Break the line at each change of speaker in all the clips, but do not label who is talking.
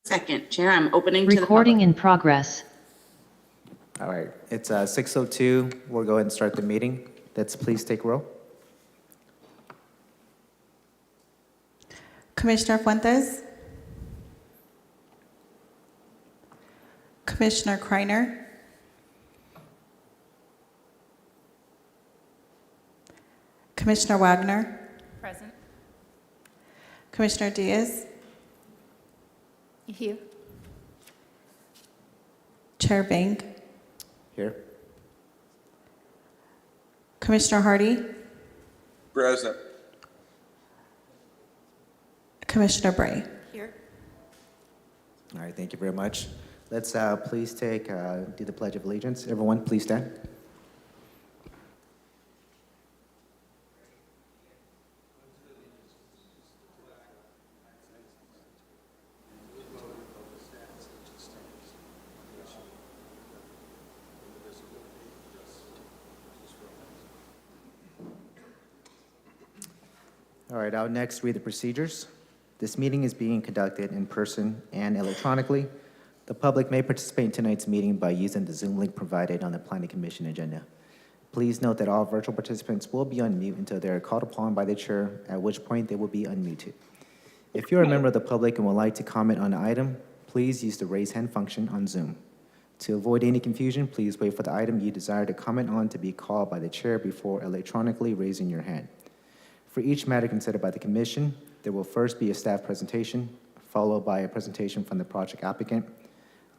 Second, Chair, I'm opening to the
Recording
public.
in progress.
All right, it's 6:02. We'll go ahead and start the meeting. Let's please take roll.
Commissioner Fuentes, Commissioner Kreiner, Commissioner Wagner,
Present.
Commissioner Diaz,
Here.
Chair Bang,
Here.
Commissioner Hardy,
Present.
Commissioner Bray.
Here.
All right, thank you very much. Let's please do the Pledge of Allegiance. Everyone, please stand. All right, I'll next read the procedures. This meeting is being conducted in person and electronically. The public may participate in tonight's meeting by using the Zoom link provided on the Planning Commission agenda. Please note that all virtual participants will be on mute until they are called upon by the chair, at which point they will be unmuted. If you're a member of the public and would like to comment on an item, please use the raise hand function on Zoom. To avoid any confusion, please wait for the item you desire to comment on to be called by the chair before electronically raising your hand. For each matter considered by the commission, there will first be a staff presentation, followed by a presentation from the project applicant.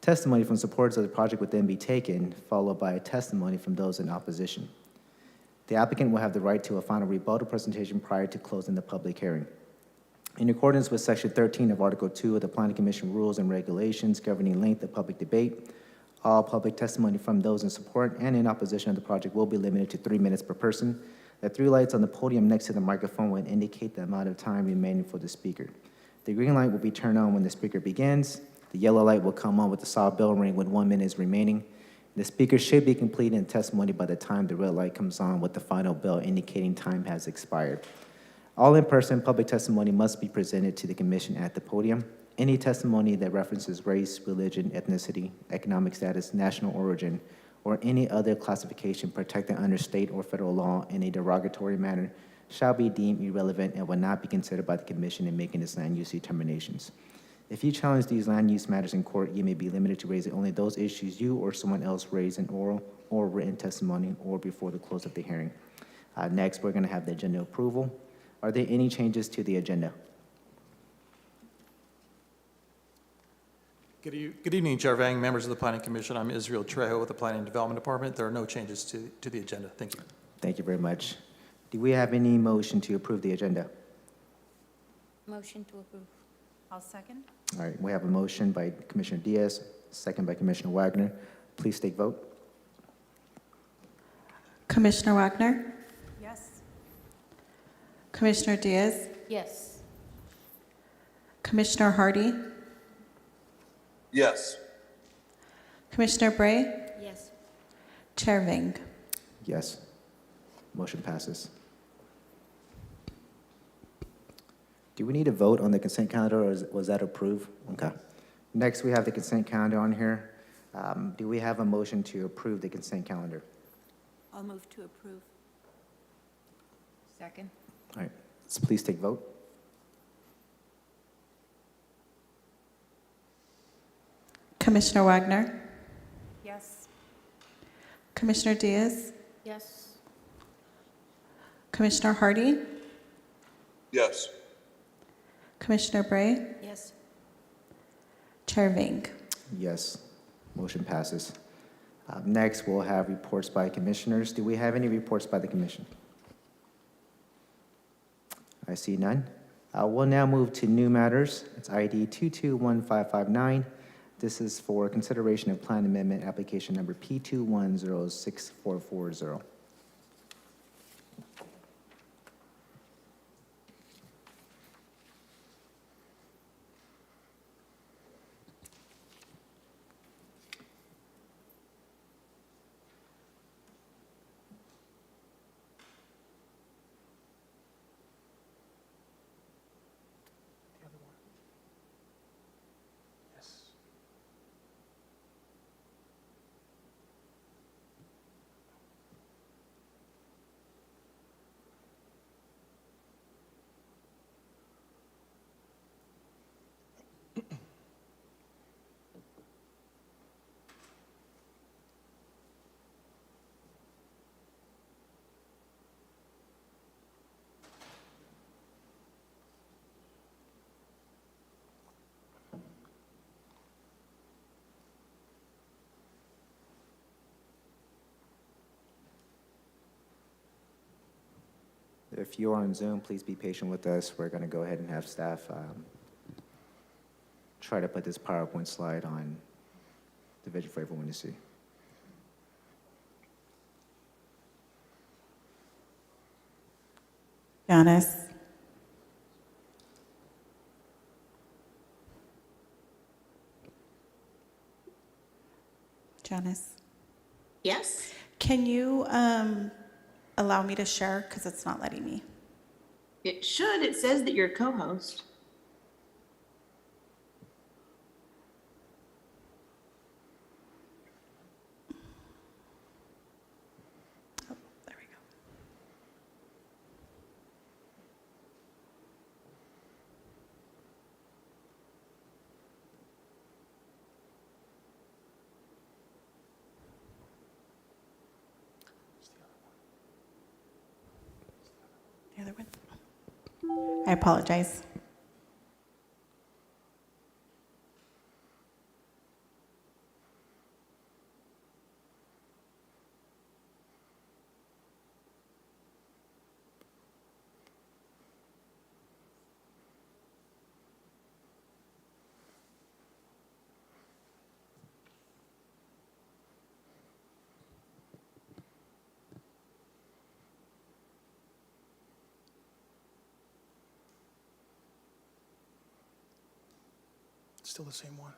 Testimony from supporters of the project would then be taken, followed by a testimony from those in opposition. The applicant will have the right to a final rebuttal presentation prior to closing the public hearing. In accordance with Section 13 of Article 2 of the Planning Commission Rules and Regulations governing length of public debate, all public testimony from those in support and in opposition of the project will be limited to 3 minutes per person. The 3 lights on the podium next to the microphone will indicate the amount of time remaining for the speaker. The green light will be turned on when the speaker begins. The yellow light will come on with the solid bell ring when 1 minute is remaining. The speaker should be completing testimony by the time the red light comes on with the final bell indicating time has expired. All in-person public testimony must be presented to the commission at the podium. Any testimony that references race, religion, ethnicity, economic status, national origin, or any other classification protected under state or federal law in a derogatory manner shall be deemed irrelevant and will not be considered by the commission in making its land use determinations. If you challenge these land use matters in court, you may be limited to raising only those issues you or someone else raised in oral or written testimony or before the close of the hearing. Next, we're going to have the agenda approval. Are there any changes to the agenda?
Good evening, Chair Vang, members of the Planning Commission. I'm Israel Trejo with the Planning and Development Department. There are no changes to the agenda. Thank you.
Thank you very much. Do we have any motion to approve the agenda?
Motion to approve. I'll second.
All right, we have a motion by Commissioner Diaz, second by Commissioner Wagner. Please take vote.
Commissioner Wagner,
Yes.
Commissioner Diaz,
Yes.
Commissioner Hardy,
Yes.
Commissioner Bray,
Yes.
Chair Bang.
Yes. Motion passes. Do we need to vote on the consent calendar, or was that approved? Okay. Next, we have the consent calendar on here. Do we have a motion to approve the consent calendar?
I'll move to approve. Second.
All right, so please take vote.
Commissioner Wagner,
Yes.
Commissioner Diaz,
Yes.
Commissioner Hardy,
Yes.
Commissioner Bray,
Yes.
Chair Bang.
Yes, motion passes. Next, we'll have reports by commissioners. Do we have any reports by the commission? I see none. We'll now move to new matters. It's ID 221559. This is for consideration of plan amendment application number P21064440. If you're on Zoom, please be patient with us. We're going to go ahead and have staff try to put this PowerPoint slide on the vision for everyone to see.
Janice. Janice,
Yes?
can you allow me to share because it's not letting me?
It should. It says that you're a co-host.
Oh, there we go. The other one? I apologize.
Still the same one.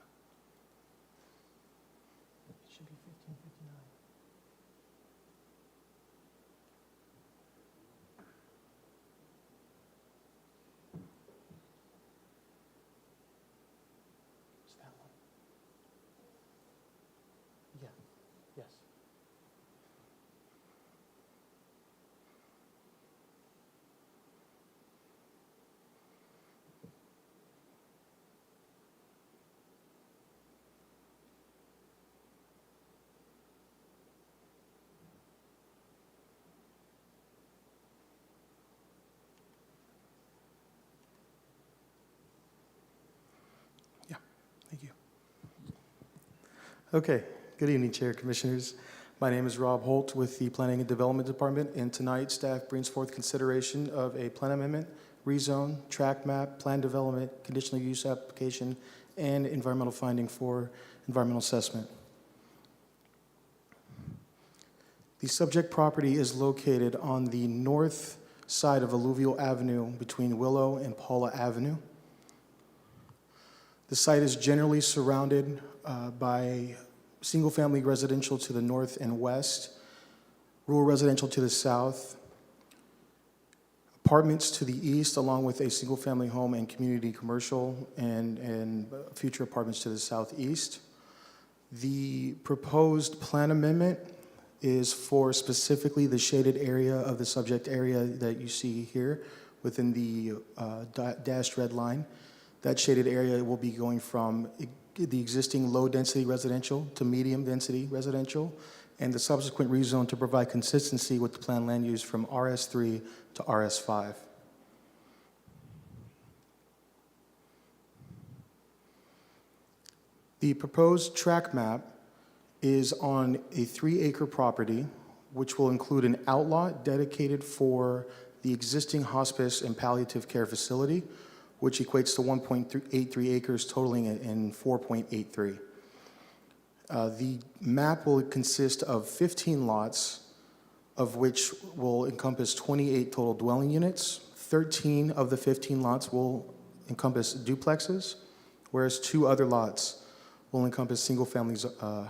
It should be 1559. It's that one. Yeah. Yes. Yeah. Thank you. Okay. Good evening, Chair, Commissioners. My name is Rob Holt with the Planning and Development Department, and tonight staff brings forth consideration of a plan amendment, rezone, tract map, plan development, conditional use application, and environmental finding for environmental assessment. The subject property is located on the north side of Alluvial Avenue between Willow and Paula Avenue. The site is generally surrounded by single-family residential to the north and west, rural residential to the south, apartments to the east, along with a single-family home and community commercial, and future apartments to the southeast. The proposed plan amendment is for specifically the shaded area of the subject area that you see here within the dashed red line. That shaded area will be going from the existing low-density residential to medium-density residential, and the subsequent rezone to provide consistency with the planned land use from RS3 to RS5. The proposed tract map is on a 3-acre property, which will include an outlot dedicated for the existing hospice and palliative care facility, which equates to 1.83 acres, totaling in 4.83. The map will consist of 15 lots, of which will encompass 28 total dwelling units. 13 of the 15 lots will encompass duplexes, whereas 2 other lots will encompass single-family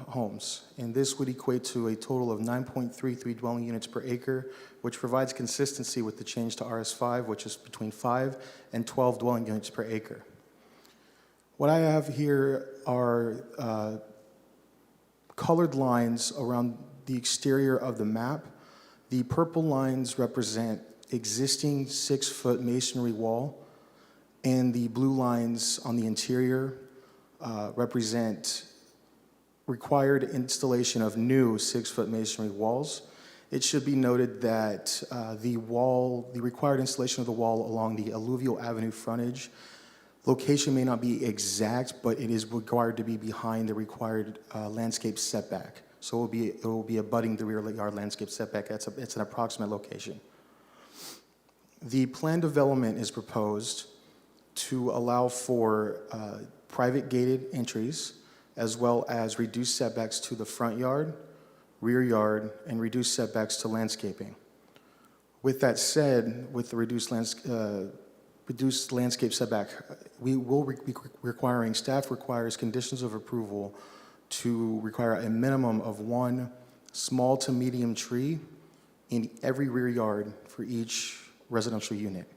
homes. And this would equate to a total of 9.33 dwelling units per acre, which provides consistency with the change to RS5, which is between 5 and 12 dwelling units per acre. What I have here are colored lines around the exterior of the map. The purple lines represent existing 6-foot masonry wall, and the blue lines on the interior represent required installation of new 6-foot masonry walls. It should be noted that the required installation of the wall along the Alluvial Avenue frontage, location may not be exact, but it is required to be behind the required landscape setback. So it will be abutting the rear yard landscape setback. It's an approximate location. The plan development is proposed to allow for private gated entries, as well as reduced setbacks to the front yard, rear yard, and reduced setbacks to landscaping. With that said, with the reduced landscape setback, we will be requiring, staff requires conditions of approval to require a minimum of one small to medium tree in every rear yard for each residential unit.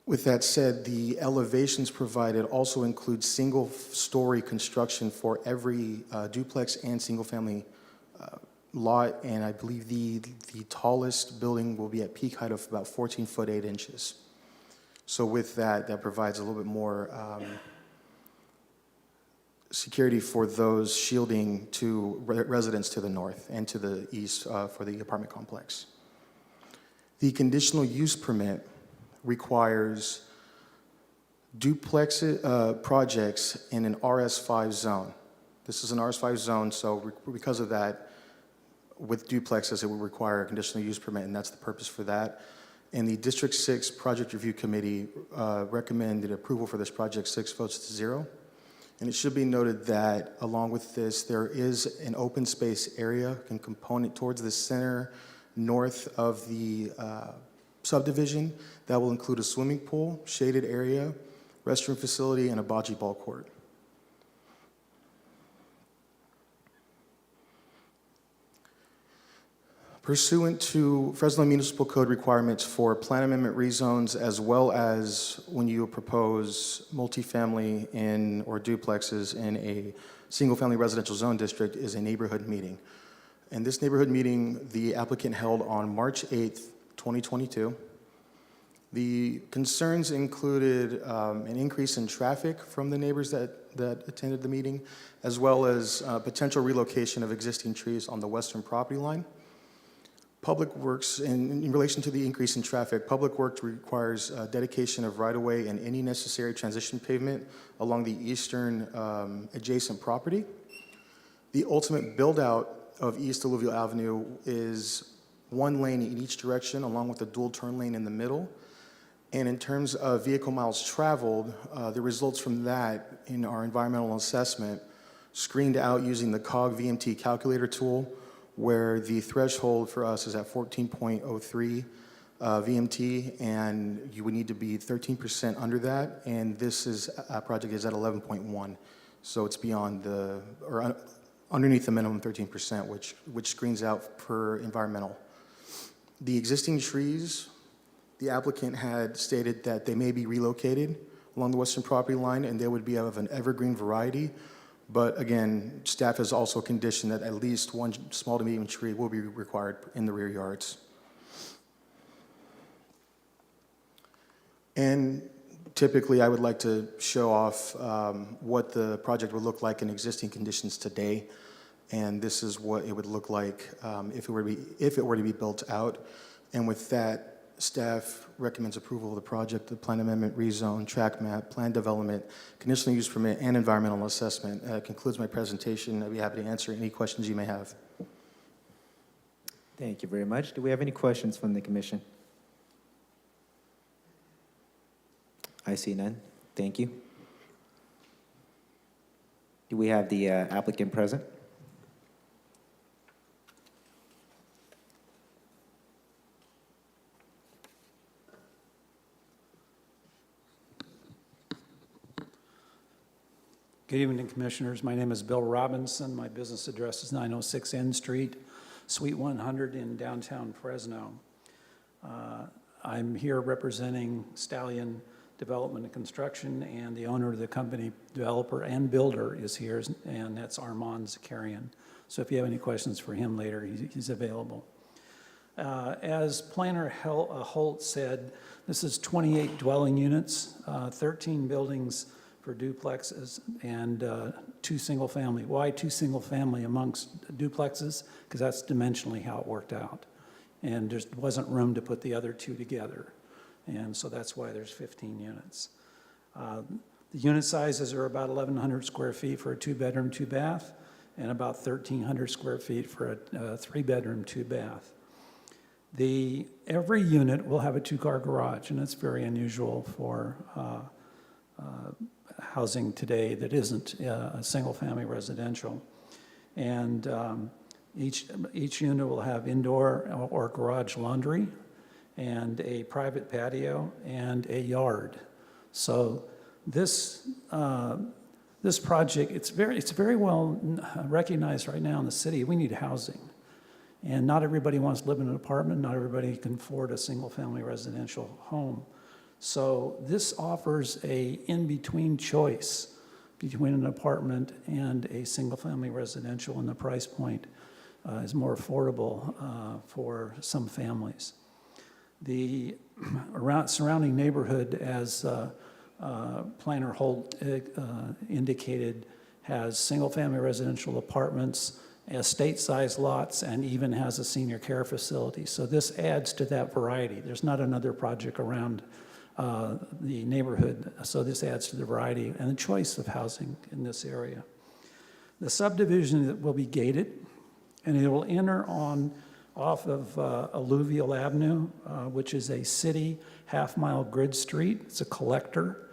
With that said, the elevations provided also include single-story construction for every duplex and single-family lot, and I believe the tallest building will be at peak height of about 14 foot 8 inches. So with that, that provides a little bit more security for those shielding to residents to the north and to the east for the apartment complex. The conditional use permit requires duplex projects in an RS5 zone. This is an RS5 zone, so because of that, with duplexes, it would require a conditional use permit, and that's the purpose for that. And the District 6 Project Review Committee recommended approval for this project 6 votes to 0. And it should be noted that along with this, there is an open space area and component towards the center north of the subdivision that will include a swimming pool, shaded area, restroom facility, and a bocce ball court. Pursuant to Fresno Municipal Code requirements for plan amendment rezones, as well as when you propose multifamily in or duplexes in a single-family residential zone district, is a neighborhood meeting. And this neighborhood meeting, the applicant held on March 8th, 2022. The concerns included an increase in traffic from the neighbors that attended the meeting, as well as potential relocation of existing trees on the western property line. Public Works, in relation to the increase in traffic, Public Works requires dedication of right-of-way and any necessary transition pavement along the eastern adjacent property. The ultimate build-out of East Alluvial Avenue is one lane in each direction, along with a dual turn lane in the middle. And in terms of vehicle miles traveled, the results from that in our environmental assessment screened out using the COG VMT calculator tool, where the threshold for us is at 14.03 VMT, and you would need to be 13% under that, and this project is at 11.1, so it's beyond underneath the minimum 13%, which screens out per environmental. The existing trees, the applicant had stated that they may be relocated along the western property line, and they would be of an evergreen variety. But again, staff has also conditioned that at least one small to medium tree will be required in the rear yards. And typically, I would like to show off what the project would look like in existing conditions today. And this is what it would look like if it were to be built out. And with that, staff recommends approval of the project, the plan amendment, rezone, track map, plan development, conditional use permit, and environmental assessment. Concludes my presentation. I'd be happy to answer any questions you may have.
Thank you very much. Do we have any questions from the commission? I see none. Thank you. Do we have the applicant present?
Good evening, Commissioners. My name is Bill Robinson. My business address is 906 N Street, Suite 100 in downtown Fresno. I'm here representing Stallion Development and Construction, and the owner of the company, developer and builder, is here, and that's Armand Zakarian. So if you have any questions for him later, he's available. As Planner Holt said, this is 28 dwelling units, 13 buildings for duplexes, and 2 single-family. Why 2 single-family amongst duplexes? Because that's dimensionally how it worked out. And there wasn't room to put the other 2 together. And so that's why there's 15 units. The unit sizes are about 1,100 square feet for a 2-bedroom, 2-bath, and about 1,300 square feet for a 3-bedroom, 2-bath. Every unit will have a two-car garage, and it's very unusual for housing today that isn't a single-family residential. And each unit will have indoor or garage laundry and a private patio and a yard. So this project, it's very well recognized right now in the city. We need housing. And not everybody wants to live in an apartment. Not everybody can afford a single-family residential home. So this offers a in-between choice between an apartment and a single-family residential, and the price point is more affordable for some families. The surrounding neighborhood, as Planner Holt indicated, has single-family residential apartments, estate-sized lots, and even has a senior care facility. So this adds to that variety. There's not another project around the neighborhood, so this adds to the variety and the choice of housing in this area. The subdivision will be gated, and it will enter off of Alluvial Avenue, which is a city half-mile grid street. It's a collector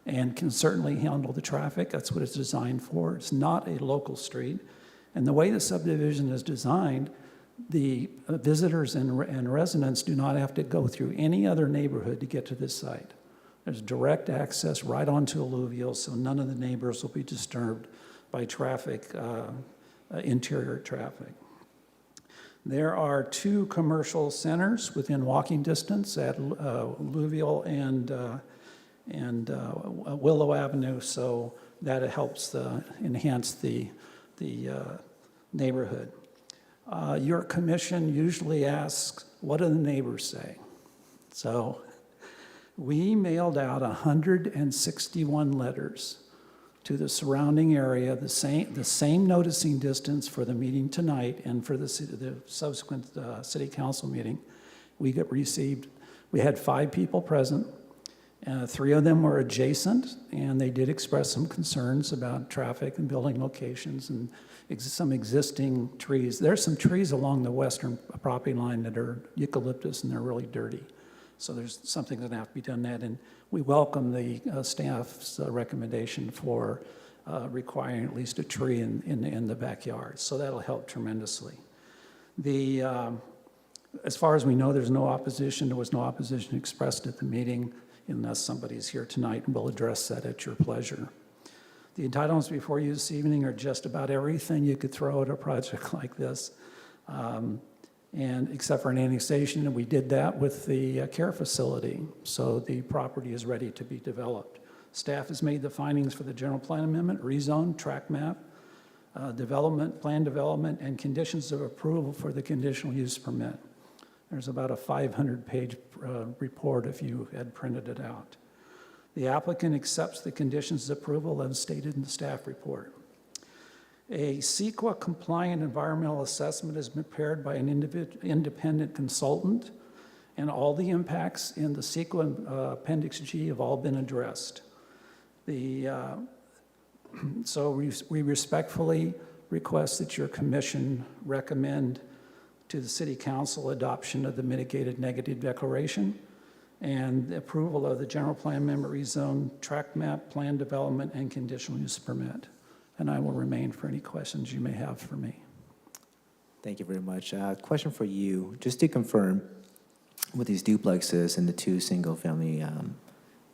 and can certainly handle the traffic. That's what it's designed for. It's not a local street. And the way the subdivision is designed, the visitors and residents do not have to go through any other neighborhood to get to this site. There's direct access right onto Alluvial, so none of the neighbors will be disturbed by traffic, interior traffic. There are two commercial centers within walking distance at Alluvial and Willow Avenue, so that helps enhance the neighborhood. Your commission usually asks, what do the neighbors say? So we mailed out 161 letters to the surrounding area, the same noticing distance for the meeting tonight and for the subsequent city council meeting. We had 5 people present. 3 of them were adjacent, and they did express some concerns about traffic and building locations and some existing trees. There's some trees along the western property line that are eucalyptus, and they're really dirty. So there's something that have to be done that, and we welcome the staff's recommendation for requiring at least a tree in the backyard. So that'll help tremendously. As far as we know, there's no opposition. There was no opposition expressed at the meeting, unless somebody's here tonight, and we'll address that at your pleasure. The entitlements before you this evening are just about everything you could throw at a project like this, and except for an annexation, and we did that with the care facility, so the property is ready to be developed. Staff has made the findings for the general plan amendment, rezone, track map, plan development, and conditions of approval for the conditional use permit. There's about a 500-page report if you had printed it out. The applicant accepts the conditions of approval as stated in the staff report. A CEQA-compliant environmental assessment is prepared by an independent consultant, and all the impacts in the CEQA Appendix G have all been addressed. So we respectfully request that your commission recommend to the City Council adoption of the mitigated negative declaration and the approval of the general plan amendment rezone, track map, plan development, and conditional use permit. And I will remain for any questions you may have for me.
Thank you very much. Question for you, just to confirm, with these duplexes and the 2 single-family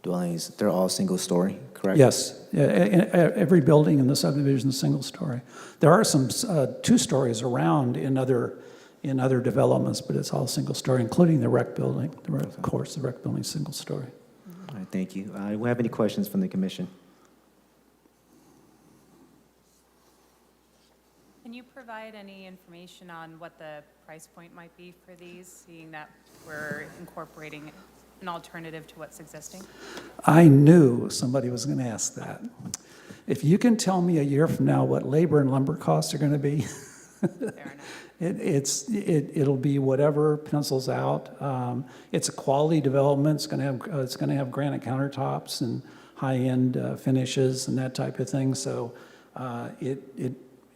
dwellings, they're all single-story, correct?
Yes. Every building in the subdivision is single-story. There are some 2 stories around in other developments, but it's all single-story, including the rec building. Of course, the rec building is single-story.
All right, thank you. Do we have any questions from the commission?
Can you provide any information on what the price point might be for these, seeing that we're incorporating an alternative to what's existing?
I knew somebody was going to ask that. If you can tell me a year from now what labor and lumber costs are going to be,
Fair enough.
it'll be whatever pencils out. It's a quality development. It's going to have granite countertops and high-end finishes and that type of thing. So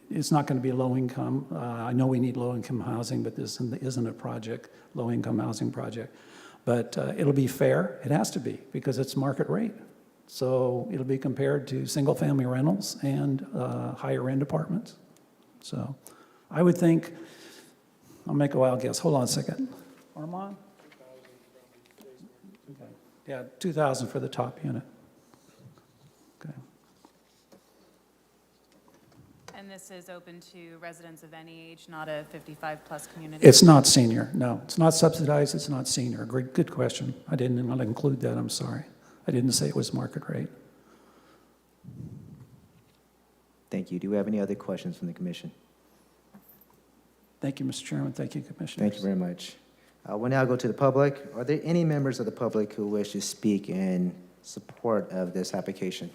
it's not going to be low income. I know we need low income housing, but this isn't a project, low income housing project. But it'll be fair. It has to be because it's market rate. So it'll be compared to single family rentals and higher end apartments. So I would think, I'll make a wild guess. Hold on a second. Armand? Okay. Yeah, 2,000 for the top unit. Okay.
And this is open to residents of any age, not a 55-plus community?
It's not senior, no. It's not subsidized, it's not senior. Great, good question. I didn't want to include that, I'm sorry. I didn't say it was market rate.
Thank you. Do we have any other questions from the commission?
Thank you, Mr. Chairman. Thank you, Commissioners.
Thank you very much. We'll now go to the public. Are there any members of the public who wish to speak in support of this application?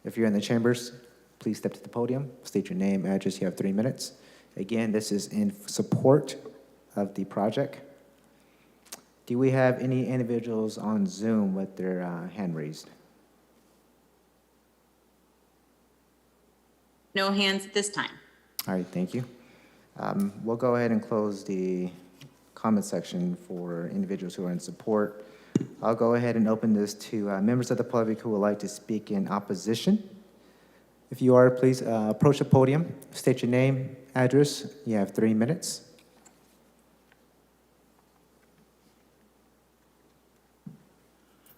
If you're in the chambers, please step to the podium, state your name, address. You have 3 minutes. Again, this is in support of the project. Do we have any individuals on Zoom with their hand raised?
No hands at this time.
All right, thank you. We'll go ahead and close the comment section for individuals who are in support. I'll go ahead and open this to members of the public who would like to speak in opposition. If you are, please approach the podium, state your name, address. You have 3 minutes.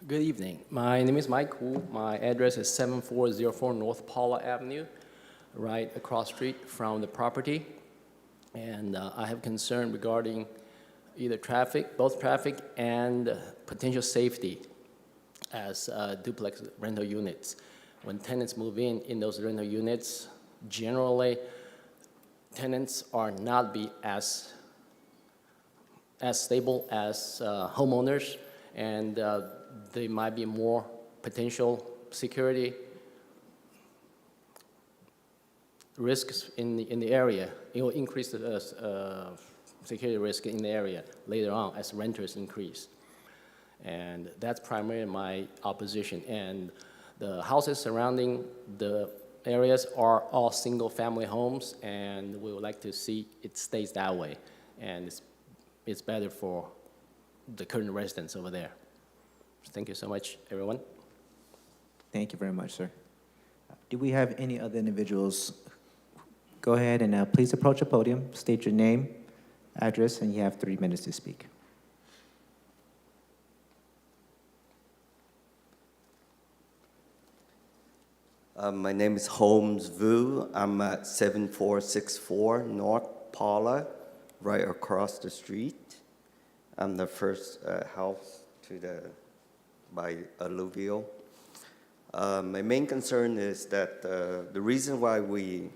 Good evening. My name is Mike Hu. My address is 7404 North Paula Avenue, right across the street from the property. And I have concern regarding either traffic, both traffic and potential safety as duplex rental units. When tenants move in those rental units, generally tenants are not be as stable as homeowners, and there might be more potential security risks in the area. It will increase the security risk in the area later on as renters increase. And that's primarily my opposition. And the houses surrounding the areas are all single-family homes, and we would like to see it stays that way. And it's better for the current residents over there. Thank you so much, everyone.
Thank you very much, sir. Do we have any other individuals? Go ahead and please approach the podium, state your name, address, and you have 3 minutes to speak.
My name is Holmes Vu. I'm at 7464 North Paula, right across the street. I'm the first house by alluvial. My main concern is that the reason why we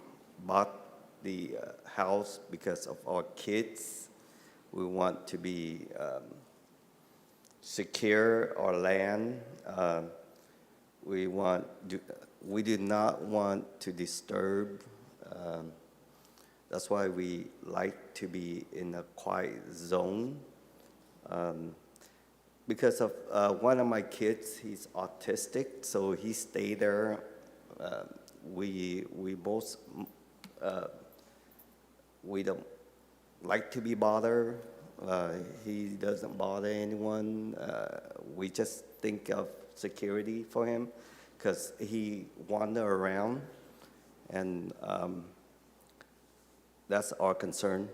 bought the house because of our kids. We want to be secure our land. We do not want to disturb. That's why we like to be in a quiet zone. Because of one of my kids, he's autistic, so he stayed there. We both, we don't like to be bothered. He doesn't bother anyone. We just think of security for him because he wander around, and that's our concern.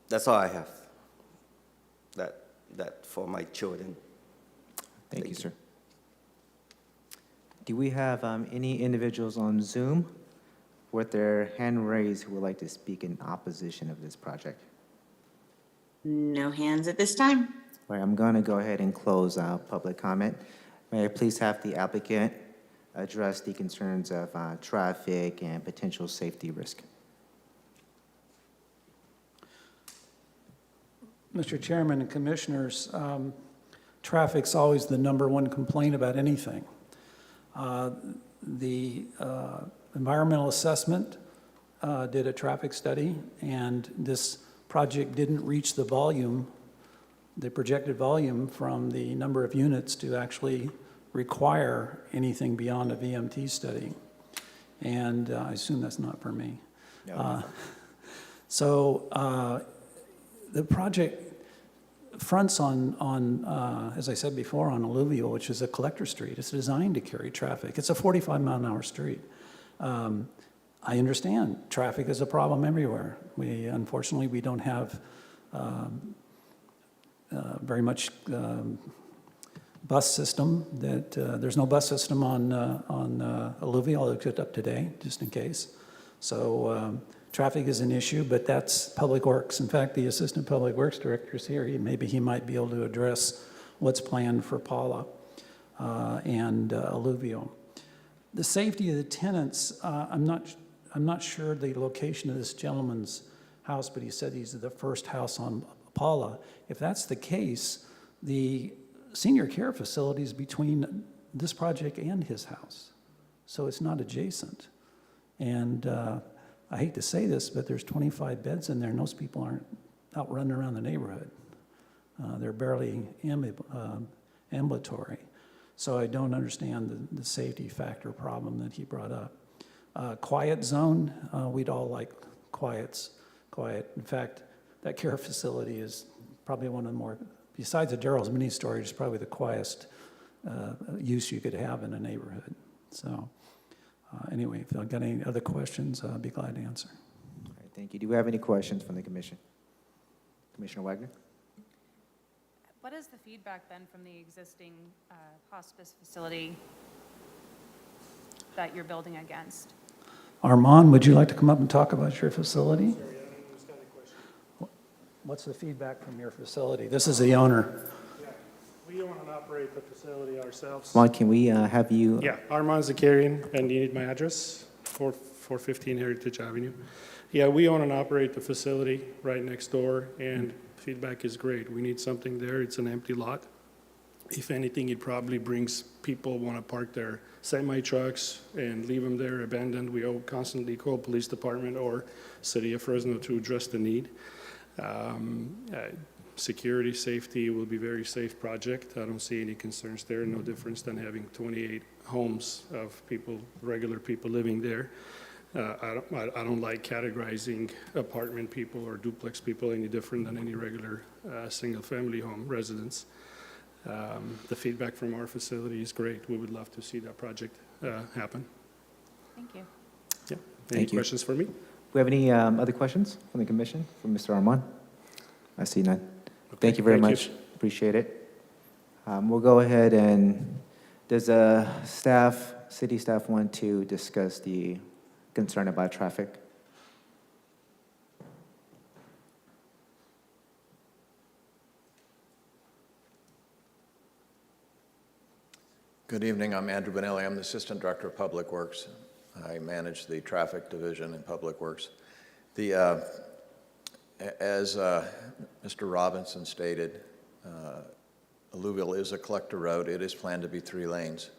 That's all I have. That for my children.
Thank you, sir. Do we have any individuals on Zoom with their hand raised who would like to speak in opposition of this project?
No hands at this time.
All right, I'm going to go ahead and close public comment. May I please have the applicant address the concerns of traffic and potential safety risk?
Mr. Chairman and Commissioners, traffic's always the #1 complaint about anything. The environmental assessment did a traffic study, and this project didn't reach the volume, the projected volume from the number of units to actually require anything beyond a VMT study. And I assume that's not for me. So the project fronts on as I said before, on Alluvial, which is a collector street. It's designed to carry traffic. It's a 45-mile-an-hour street. I understand traffic is a problem everywhere. Unfortunately, we don't have very much bus system. There's no bus system on Alluvial. I looked it up today, just in case. So traffic is an issue, but that's Public Works. In fact, the Assistant Public Works Director is here. Maybe he might be able to address what's planned for Paula and Alluvial. The safety of the tenants, I'm not sure the location of this gentleman's house, but he said he's the first house on Paula. If that's the case, the senior care facility is between this project and his house. So it's not adjacent. And I hate to say this, but there's 25 beds in there, and those people aren't out running around the neighborhood. They're barely ambulatory. So I don't understand the safety factor problem that he brought up. Quiet zone, we'd all like quiet. In fact, that care facility is probably one of the more, besides the Daryl's mini storage, is probably the quietest use you could have in a neighborhood. So anyway, if I've got any other questions, I'll be glad to answer.
All right, thank you. Do we have any questions from the commission? Commissioner Wagner?
What has the feedback been from the existing hospice facility that you're building against?
Armand, would you like to come up and talk about your facility? Sorry, I don't understand the question. What's the feedback from your facility? This is the owner.
Yeah, we own and operate the facility ourselves.
Armand, can we have you?
Yeah, Armand Zakarian, and you need my address? 415 Heritage Avenue. Yeah, we own and operate the facility right next door, and feedback is great. We need something there. It's an empty lot. If anything, it probably brings people want to park their semi-trucks and leave them there abandoned. We constantly call police department or City of Fresno to address the need. Security, safety will be very safe project. I don't see any concerns there. No difference than having 28 homes of people, regular people living there. I don't like categorizing apartment people or duplex people any different than any regular single-family home residents. The feedback from our facility is great. We would love to see that project happen.
Thank you.
Yeah. Any
Thank you.
questions for me?
Do we have any other questions from the commission, from Mr. Armand? I see none. Thank you very much. Appreciate it. We'll go ahead and, does city staff want to discuss the concern about traffic?
Good evening. I'm Andrew Benelli. I'm the Assistant Director of Public Works. I manage the Traffic Division in Public Works. As Mr. Robinson stated, Alluvial is a collector road. It is planned to be 3 lanes.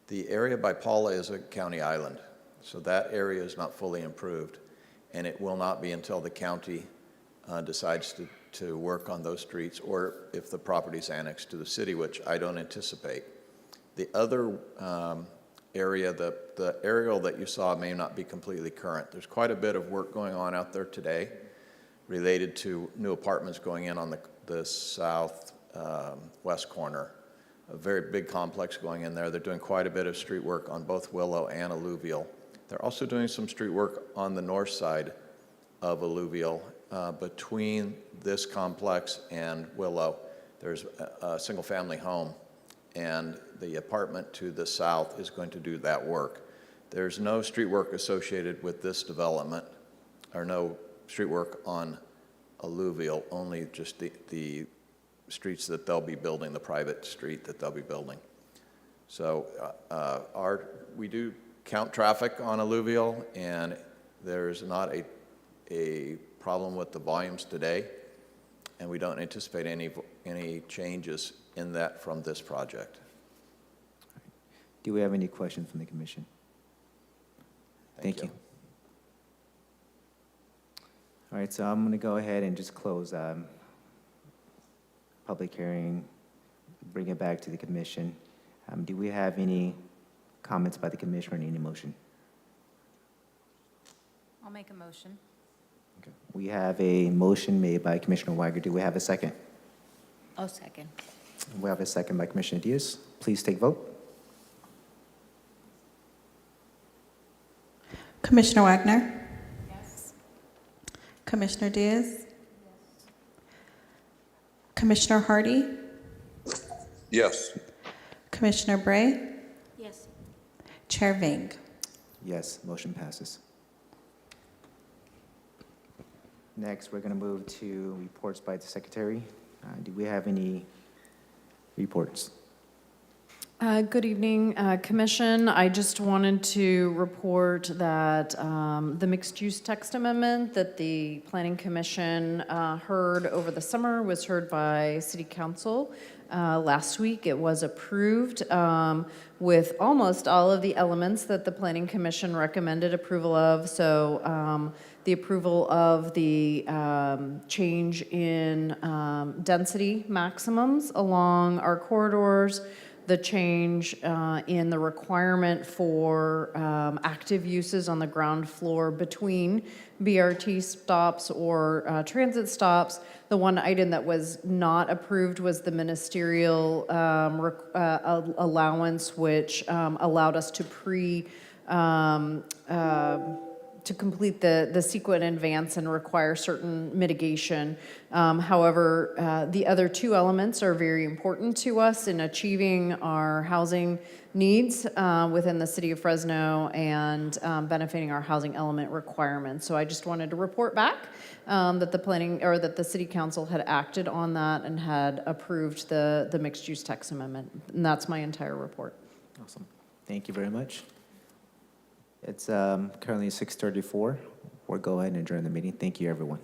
The area by Paula is a county island, so that area is not fully improved, and it will not be until the county decides to work on those streets, or if the property is annexed to the city, which I don't anticipate. The other area, the aerial that you saw may not be completely current. There's quite a bit of work going on out there today related to new apartments going in on the south west corner. A very big complex going in there. They're doing quite a bit of street work on both Willow and Alluvial. They're also doing some street work on the north side of Alluvial. Between this complex and Willow, there's a single-family home, and the apartment to the south is going to do that work. There's no street work associated with this development, or no street work on Alluvial, only just the streets that they'll be building, the private street that they'll be building. So we do count traffic on Alluvial, and there's not a problem with the volumes today, and we don't anticipate any changes in that from this project.
Do we have any questions from the commission? Thank you. All right, so I'm going to go ahead and just close public hearing, bring it back to the commission. Do we have any comments by the commissioner or any motion?
I'll make a motion.
Okay. We have a motion made by Commissioner Weiger. Do we have a second?
Oh, second.
We have a second by Commissioner Diaz. Please take vote.
Commissioner Wagner,
Yes.
Commissioner Diaz, Commissioner Hardy,
Yes.
Commissioner Bray,
Yes.
Chair Vang.
Yes, motion passes. Next, we're going to move to reports by the secretary. Do we have any reports?
Good evening, Commission. I just wanted to report that the mixed-use text amendment that the Planning Commission heard over the summer was heard by City Council last week. It was approved with almost all of the elements that the Planning Commission recommended approval of. So the approval of the change in density maximums along our corridors, the change in the requirement for active uses on the ground floor between BRT stops or transit stops. The one item that was not approved was the ministerial allowance, which allowed us to to complete the CEQA in advance and require certain mitigation. However, the other two elements are very important to us in achieving our housing needs within the city of Fresno and benefiting our housing element requirements. So I just wanted to report back that the city council had acted on that and had approved the mixed use text amendment. And that's my entire report.
Awesome. Thank you very much. It's currently 6:34. We'll go ahead and adjourn the meeting. Thank you, everyone.